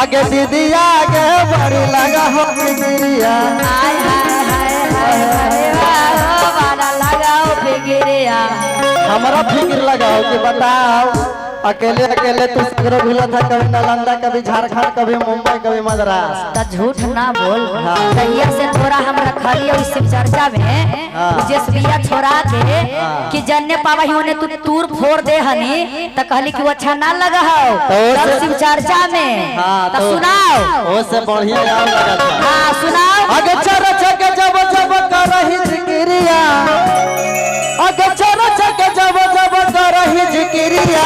आगे दीदी आगे बड़ी लगा हो फिक्रिया हाय हाय हाय हाय वाला लगाओ फिक्रिया हमारा फिक्र लगाओ कि बताओ अकेले अकेले तू सगरो भिला था कभी नालंदा कभी झारखंड कभी मुंबई कभी मद्रास त झूठ ना बोल तहिया से थोड़ा हम रखली और शिव चर्चा में जेसबिया छोड़ा दे कि जन्ने पावा ही उन्हें तू तूर फोड़ दे हनी त कहली कि वो अच्छा ना लगा हो तब शिव चर्चा में त सुनाओ ओसे बढ़िया यार लगा था हां सुनाओ आगे चर चक जब जब करही जिक्रिया आगे चर चक जब जब करही जिक्रिया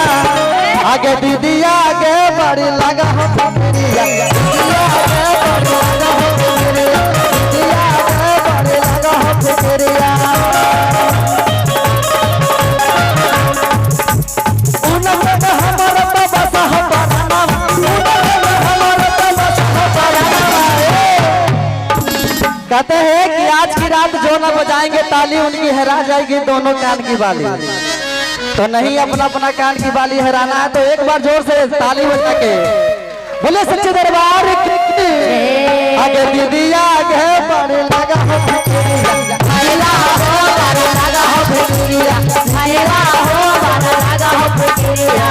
आगे दीदी आगे बड़ी लगा हो फिक्रिया दीदी आगे बड़ी लगा हो फिक्रिया दीदी आगे बड़ी लगा हो फिक्रिया उनके हमारा बाबा साहब नाम उनके हमारा बाबा साहब कहते हैं कि आज की रात जो न बजाएंगे ताली उनकी हेरा जाएगी दोनों कान की बाली तो नहीं अपना अपना कान की बाली हराना है तो एक बार जोर से ताली बजा के बोले सच्चे दरबार की आगे दीदी आगे बड़ी लगा हो फिक्रिया महिला हो वाला लगा हो फिक्रिया महिला हो वाला लगा हो फिक्रिया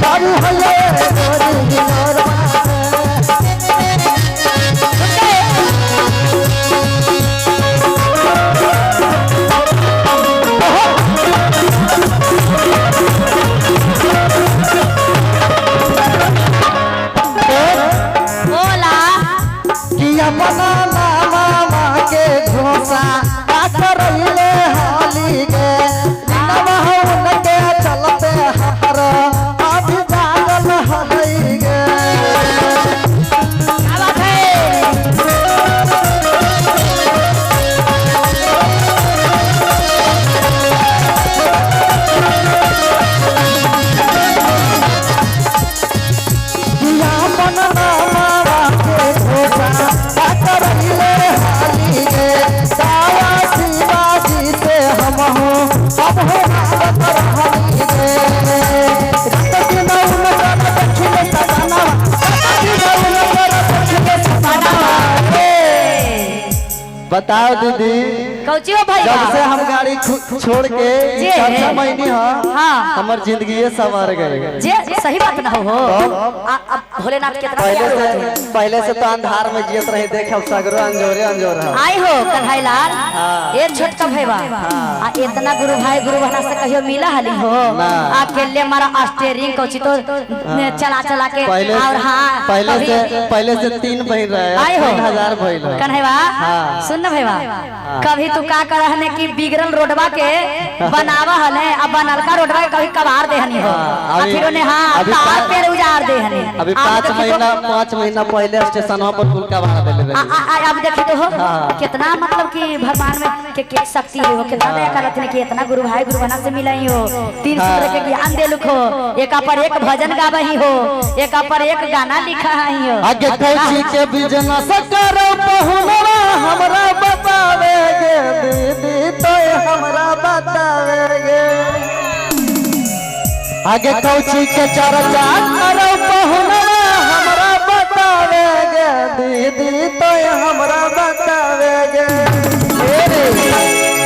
बारू हल्ले अपना मामा के घोसा करले हाली के नमहन के चलते हर अभी जागल हलई गे अपना मामा के घोसा करले हाली के दावा शिवाजी से हम हो अब हो हालत रहली गे रत दिन उनकर दक्षिण सजना बताओ दीदी कौची हो भैया जब से हम गाड़ी छोड़ के चर्चा महीनी हाँ हमार जिंदगी संवर गए जे सही बात ना हो अब भोलेनाथ के पहले से तो अंधार में जियत रहे देखे सगरो अंजोरे अंजोर आई हो कन्हई लाल ये छोटका भैया आ इतना गुरु भाई गुरु बहना से कहियो मिला हली हो अकेले मारा स्टीयरिंग कौची तो चला चला के और हां पहले से 3 बहन रहे आई हो 3000 बहन कन्हैया सुन न भैया कभी तू का करहने कि बिगड़ल रोडवा के बनावा हले अब बनलका रोडवा के कभी कबार देहनी हो फिर उन्हें हां तार पेड़ उजाड़ देहनी अभी 5 महीना पहले स्टेशनवा पर पुल का भाड़ा देले रहे अब देखी तो हो कितना मतलब कि भगवान में के शक्ति हो कितना दया करत ने कि इतना गुरु भाई गुरु बना से मिलाई हो 3 सूत्र के ज्ञान देलुक हो एका पर एक भजन गावही हो एका पर एक गाना लिखा ही हो आगे कौची के बिजनेस करो पहुनवा हमरा बतावेगे दीदी तो हमरा बतावेगे आगे कौची के चर्चा करो पहुनवा हमरा बतावेगे दीदी तो हमरा बतावेगे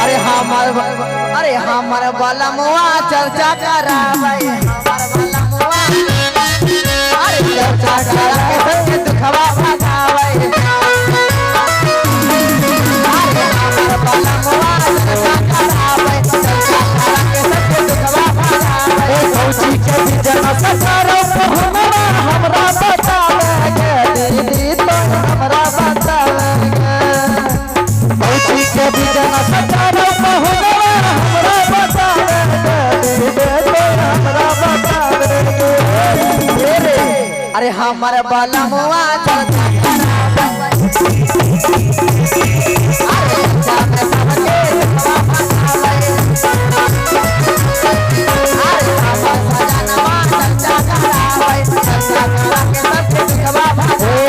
अरे हमारे वाला मुआ चर्चा करावे हमारे वाला मुआ अरे चर्चा करा के सबके दुखवा भगावे अरे हमारे वाला मुआ चर्चा करावे चर्चा करा के सबके दुखवा भगावे कौची के बिजनेस करो पहुनवा हमरा बतावेगे दीदी तो हमरा बतावेगे कौची के बिजनेस करो पहुनवा हमरा बतावेगे दीदी तो हमरा बतावेगे अरे हमारे बाला मुआ चर्चा करावे अरे जाने सबके दुखवा भगावे अरे हमारे सजनवा चर्चा करावे चर्चा करा के सबके दुखवा भगावे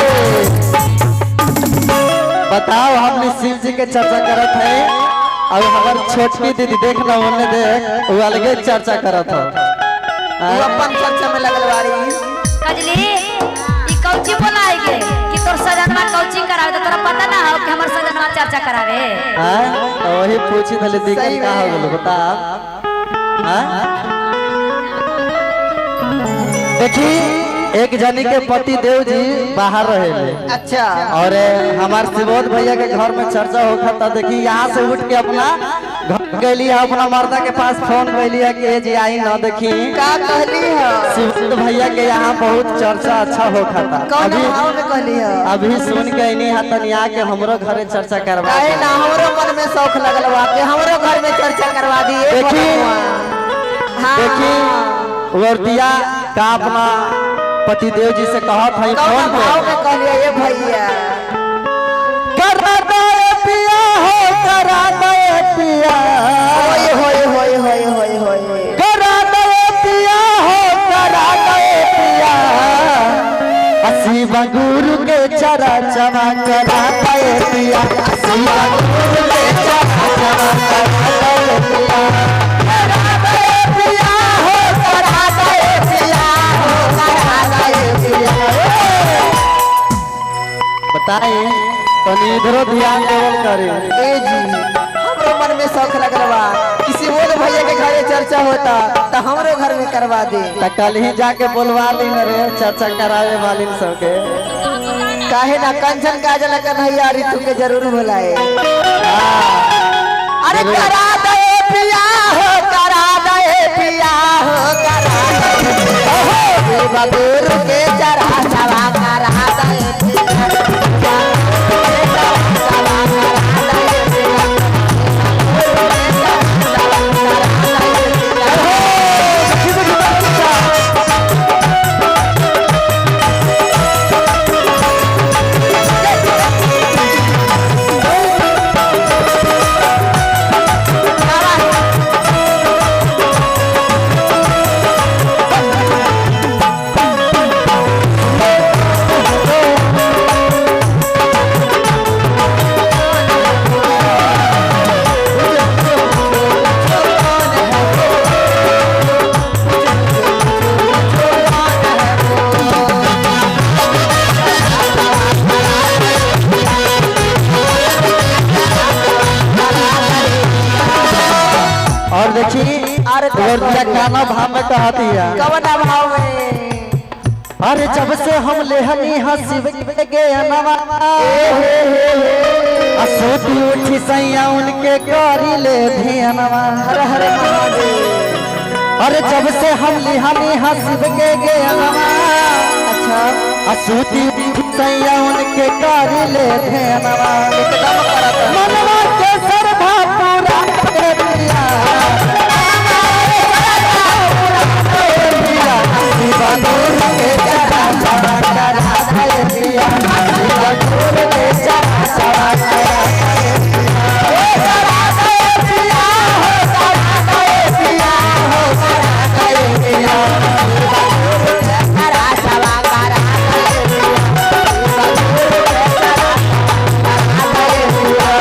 बताओ हम जी के चर्चा करत है और हमार छोटकी दीदी देख ना उन्हें देख वो अलगे चर्चा करत हो तू अपन चर्चा में लगल बारी। कजली ई कौची बोलाएगे कि तोर सजनवा कौची करावे तो तोरा पता ना हो कि हमर सजनवा चर्चा करावे। हां तो वही पूछी थले दिक्कत का हो गेल बता। हां देखी एक जनी के पति देव जी बाहर रहे अच्छा और हमार शिवोद भैया के घर में चर्चा होता था। देखी यहाँ से उठ के अपना घर गई अपना मर्दा के पास फोन कैली है कि जी आई ना देखी का कहली है शिवोद भैया के यहाँ बहुत चर्चा अच्छा होता था। कौन भाव में कहली है अभी सुन के नहीं है तनिया के हमरो घरे चर्चा करवा काहे ना हमरो मन में शौक लगल बा के हमरो घर में चर्चा करवा दिए। देखी हां देखी वर्दिया का अपना पति देव जी से कहा था कौन फोन भाव पे में कहली ये भैया करा दे पिया हो करा दे पिया होय होय होय होय होय होय करा दे पिया हो करा दे पिया हसी बंगुरु के चरा चमा करा दे पिया हसी बंगुरु के चरा चमा करा दे पिया करा दे पिया हो करा दे पिया हो करा दे पिया। बताइए तनी इधरो ध्यान देवल करे। ए जी हमरो मन में शौक लगल बा किसी और भैया के घरे चर्चा होता तो हमरो घर में करवा दे। त कल ही जाके बोलवा ली रे चर्चा करावे वाली सबके। काहे ना कंचन काजल कन्हैया ऋतु के जरूर बुलाए। अरे करा दे पिया हो करा दे पिया हो करा दे बबूर के चरा चवा करा दे पिया और देखी वर्दिया गाना भाव में कहती है कवन भाव में अरे जब से हम लेहनी हसीब के अनवा असोती उठी सैया उनके करी ले ध्यानवा हर हर महादेव। अरे जब से हम लेहनी हसीब के अनवा अच्छा असोती उठी सैया उनके करी ले ध्यानवा एकदम करत मनवा के सरधा पूरा कर दिया बंगुर के चरा चरा करा दे पिया बंगुर के चरा चरा करा दे पिया हो करा दे पिया हो करा दे पिया बंगुर के चरा चरा करा दे पिया बंगुर के चरा चरा करा दे पिया।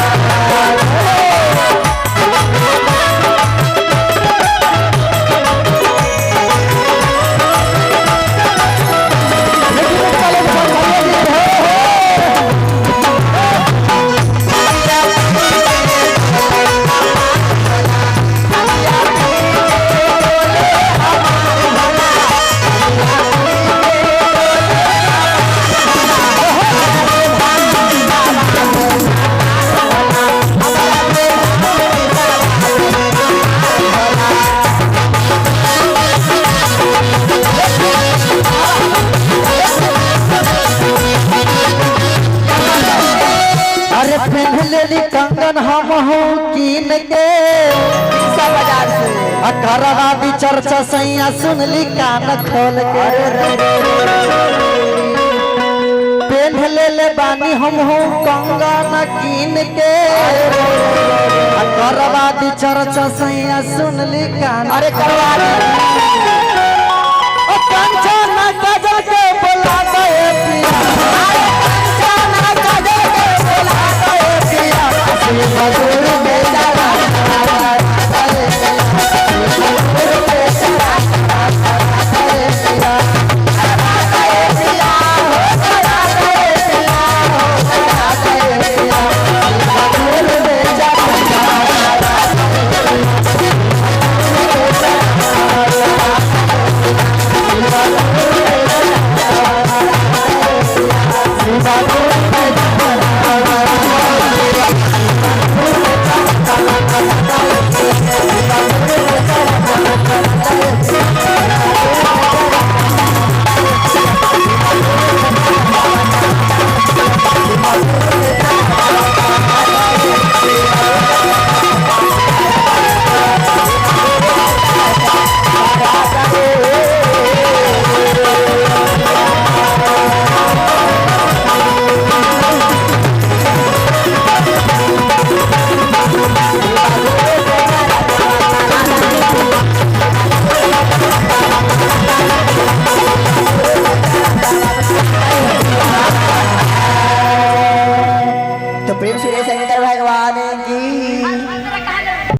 अरे पहन लेली कंगन हम हूँ कीन के सब बाजार से करवा दी चर्चा सैया सुनली कान खोल के पहन ले बानी हम हूँ कंगन कीन के करवा दी चर्चा सैया सुनली कान अरे करवा दे कंचन गजल के बोला दे पिया कंचन गजल के बोला दे पिया मारेंगे